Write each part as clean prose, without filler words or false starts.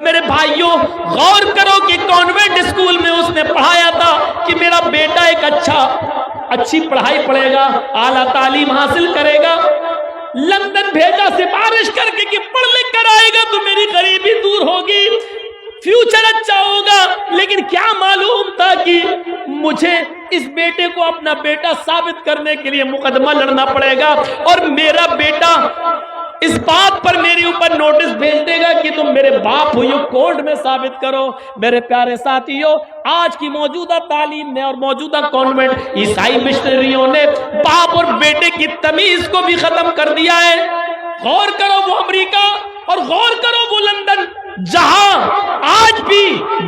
میرے بھائیوں غور کرو کہ کانوینٹ اسکول میں اس نے پڑھایا تھا کہ میرا بیٹا ایک اچھی پڑھائی پڑھے گا، اعلیٰ تعلیم حاصل کرے گا، لندن بھیجا سفارش کر کے کہ پڑھ لکھ کر آئے گا تو میری غریبی دور ہوگی، فیوچر اچھا ہوگا۔ لیکن کیا معلوم تھا کہ مجھے اس بیٹے کو اپنا بیٹا ثابت کرنے کے لیے مقدمہ لڑنا پڑے گا، اور میرا بیٹا اس بات پر میرے اوپر نوٹس بھیج دے گا کہ تم میرے باپ ہو، یہ کورٹ میں ثابت کرو۔ میرے پیارے ساتھیوں، آج کی موجودہ تعلیم نے اور موجودہ کانوینٹ عیسائی مشنریوں نے باپ اور بیٹے کی تمیز کو بھی ختم کر دیا ہے۔ غور کرو وہ امریکہ اور غور کرو وہ لندن، جہاں آج بھی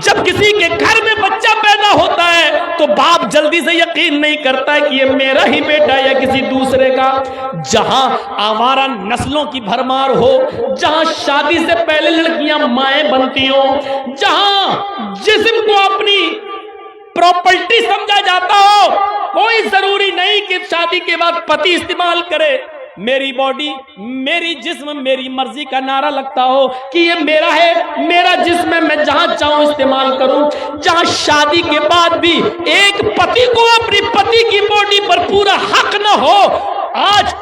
جب کسی کے گھر میں بچہ پیدا ہوتا ہے تو باپ جلدی سے یقین نہیں کرتا ہے کہ یہ میرا ہی بیٹا یا کسی دوسرے کا۔ جہاں آوارہ نسلوں کی بھرمار ہو، جہاں شادی سے پہلے لڑکیاں مائیں بنتی ہوں، جہاں جسم کو اپنی پراپرٹی سمجھا جاتا ہو، کوئی ضروری نہیں کہ شادی کے بعد پتی استعمال کرے، میری باڈی میری جسم میری مرضی کا نعرہ لگتا ہو کہ یہ میرا ہے، میرا جسم ہے، میں جہاں چاہوں استعمال کروں، جہاں شادی کے بعد بھی ایک پتی کو اپنی پتی کی باڈی پر پورا حق نہ ہو۔ آج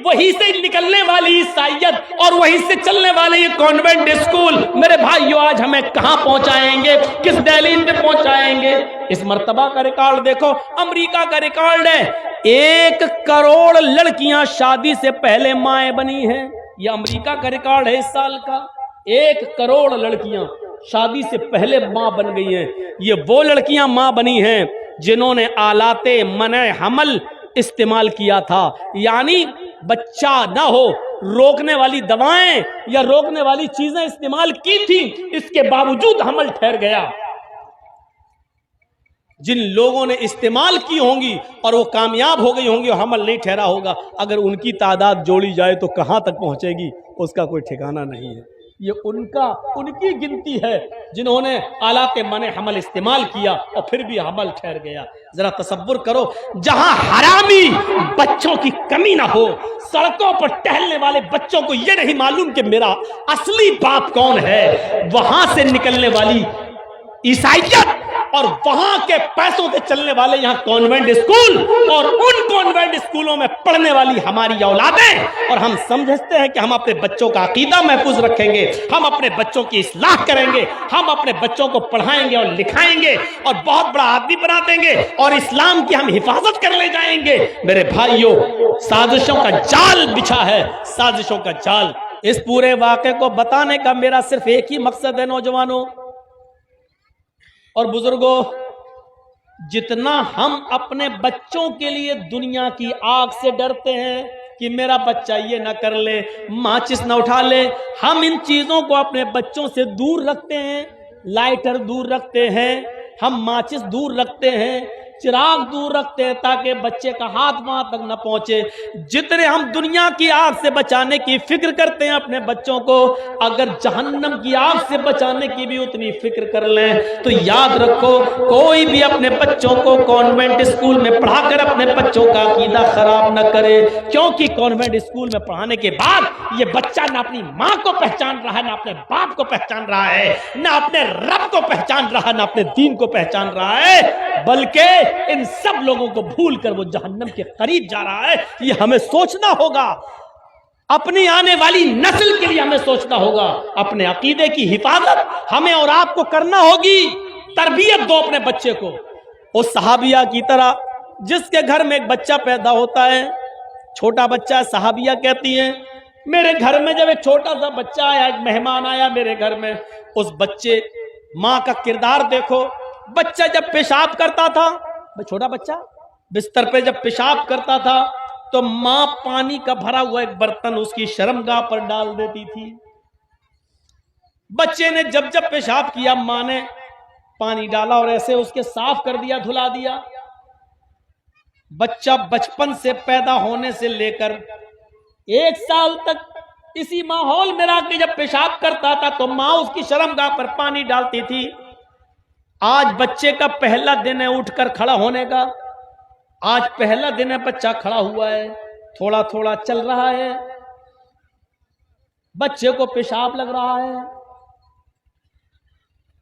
وہی سے نکلنے والی عیسائیت اور وہی سے چلنے والے یہ کانوینٹ اسکول میرے بھائیوں آج ہمیں کہاں پہنچائیں گے، کس دہلیز پہ پہنچائیں گے؟ اس مرتبہ کا ریکارڈ دیکھو، امریکہ کا ریکارڈ ہے، 1 کروڑ لڑکیاں شادی سے پہلے مائیں بنی ہیں۔ یہ امریکہ کا ریکارڈ ہے اس سال کا، 1 کروڑ لڑکیاں شادی سے پہلے ماں بن گئی ہیں۔ یہ وہ لڑکیاں ماں بنی ہیں جنہوں نے آلات منع حمل استعمال کیا تھا، یعنی بچہ نہ ہو روکنے والی دوائیں یا روکنے والی چیزیں استعمال کی تھی، اس کے باوجود حمل ٹھہر گیا۔ جن لوگوں نے استعمال کی ہوں گی اور وہ کامیاب ہو گئی ہوں گی، وہ حمل نہیں ٹھہرا ہوگا، اگر ان کی تعداد جوڑی جائے تو کہاں تک پہنچے گی اس کا کوئی ٹھکانہ نہیں ہے۔ یہ ان کی گنتی ہے جنہوں نے آلات منع حمل استعمال کیا اور پھر بھی حمل ٹھہر گیا۔ ذرا تصور کرو، جہاں حرامی بچوں کی کمی نہ ہو، سڑکوں پر ٹہلنے والے بچوں کو یہ نہیں معلوم کہ میرا اصلی باپ کون ہے، وہاں سے نکلنے والی عیسائیت اور وہاں کے پیسوں سے چلنے والے یہاں کانوینٹ اسکول اور ان کانوینٹ اسکولوں میں پڑھنے والی ہماری اولادیں، اور ہم سمجھتے ہیں کہ ہم اپنے بچوں کا عقیدہ محفوظ رکھیں گے، ہم اپنے بچوں کی اصلاح کریں گے، ہم اپنے بچوں کو پڑھائیں گے اور لکھائیں گے اور بہت بڑا آدمی بنا دیں گے اور اسلام کی ہم حفاظت کر لے جائیں گے۔ میرے بھائیوں، سازشوں کا جال بچھا ہے، سازشوں کا جال۔ اس پورے واقعے کو بتانے کا میرا صرف ایک ہی مقصد ہے نوجوانوں اور بزرگوں، جتنا ہم اپنے بچوں کے لیے دنیا کی آگ سے ڈرتے ہیں کہ میرا بچہ یہ نہ کر لے، ماچس نہ اٹھا لے، ہم ان چیزوں کو اپنے بچوں سے دور رکھتے ہیں۔ لائٹر دور رکھتے ہیں، ہم ماچس دور رکھتے ہیں، چراغ دور رکھتے ہیں تاکہ بچے کا ہاتھ وہاں تک نہ پہنچے۔ جتنے ہم دنیا کی آگ سے بچانے کی فکر کرتے ہیں اپنے بچوں کو، اگر جہنم کی آگ سے بچانے کی بھی اتنی فکر کر لیں تو یاد رکھو، کوئی بھی اپنے بچوں کو کانوینٹ اسکول میں پڑھا کر اپنے بچوں کا عقیدہ خراب نہ کرے، کیونکہ کانوینٹ اسکول میں پڑھانے کے بعد یہ بچہ نہ اپنی ماں کو پہچان رہا ہے، نہ اپنے باپ کو پہچان رہا ہے، نہ اپنے رب کو پہچان رہا ہے، نہ اپنے دین کو پہچان رہا ہے، بلکہ ان سب لوگوں کو بھول کر وہ جہنم کے قریب جا رہا ہے۔ یہ ہمیں سوچنا ہوگا، اپنی آنے والی نسل کے لیے ہمیں سوچنا ہوگا، اپنے عقیدے کی حفاظت ہمیں اور آپ کو کرنا ہوگی۔ تربیت دو اپنے بچے کو اس صحابیہ کی طرح جس کے گھر میں ایک بچہ پیدا ہوتا ہے، چھوٹا بچہ، صحابیہ کہتی ہیں میرے گھر میں جب ایک چھوٹا سا بچہ آیا، ایک مہمان آیا میرے گھر میں، اس بچے ماں کا کردار دیکھو۔ بچہ جب پیشاب کرتا تھا، چھوٹا بچہ بستر پہ جب پیشاب کرتا تھا تو ماں پانی کا بھرا ہوا ایک برتن اس کی شرمگاہ پر ڈال دیتی تھی۔ بچے نے جب جب پیشاب کیا، ماں نے پانی ڈالا اور ایسے اس کے صاف کر دیا، دھلا دیا۔ بچہ بچپن سے پیدا ہونے سے لے کر 1 سال تک اسی ماحول میں رہ کے جب پیشاب کرتا تھا تو ماں اس کی شرمگاہ پر پانی ڈالتی تھی۔ آج بچے کا پہلا دن ہے اٹھ کر کھڑا ہونے کا، آج پہلا دن ہے بچہ کھڑا ہوا ہے، تھوڑا تھوڑا چل رہا ہے، بچے کو پیشاب لگ رہا ہے،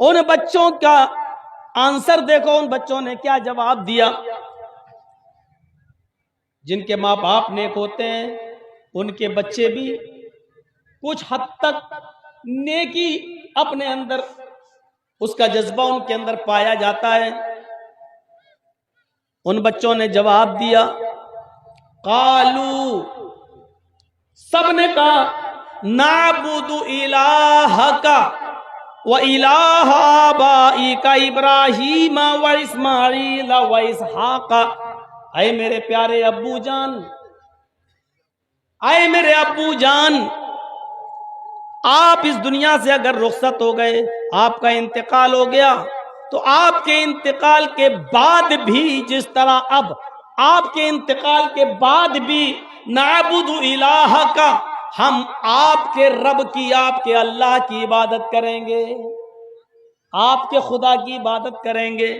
ان بچوں کا آنسر دیکھو، ان بچوں نے کیا جواب دیا۔ جن کے ماں باپ نیک ہوتے ہیں ان کے بچے بھی کچھ حد تک نیکی اپنے اندر، اس کا جذبہ ان کے اندر پایا جاتا ہے۔ ان بچوں نے جواب دیا، قالو، سب نے کہا، نعبد الہک و الہ آبائک ابراہیم و اسماعیل و اسحاق۔ اے میرے پیارے ابو جان، اے میرے ابو جان، آپ اس دنیا سے اگر رخصت ہو گئے، آپ کا انتقال ہو گیا، تو آپ کے انتقال کے بعد بھی، جس طرح اب آپ کے انتقال کے بعد بھی، نعبد الہ کا، ہم آپ کے رب کی، آپ کے اللہ کی عبادت کریں گے، آپ کے خدا کی عبادت کریں گے۔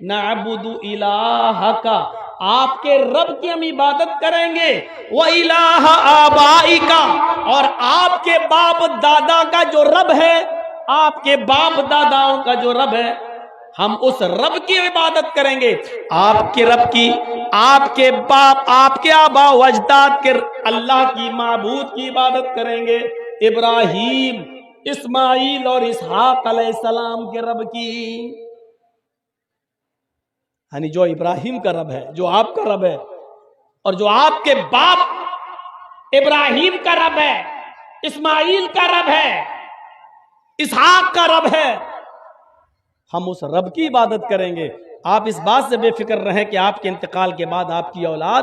نعبد الہ کا، آپ کے رب کی ہم عبادت کریں گے، وَإِلَٰهَ آبَائِكَ، اور آپ کے باپ دادا کا جو رب ہے، آپ کے باپ داداؤں کا جو رب ہے، ہم اس رب کی عبادت کریں گے۔ آپ کے رب کی، آپ کے باپ، آپ کے آبا و اجداد کے اللہ کی، معبود کی عبادت کریں گے، ابراہیم، اسماعیل اور اسحاق علیہ السلام کے رب کی۔ یعنی جو ابراہیم کا رب ہے، جو آپ کا رب ہے، اور جو آپ کے باپ ابراہیم کا رب ہے، اسماعیل کا رب ہے، اسحاق کا رب ہے، ہم اس رب کی عبادت کریں گے۔ آپ اس بات سے بے فکر رہیں کہ آپ کے انتقال کے بعد آپ کی اولاد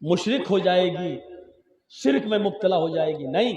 مشرک ہو جائے گی، شرک میں مبتلا ہو جائے گی، نہیں۔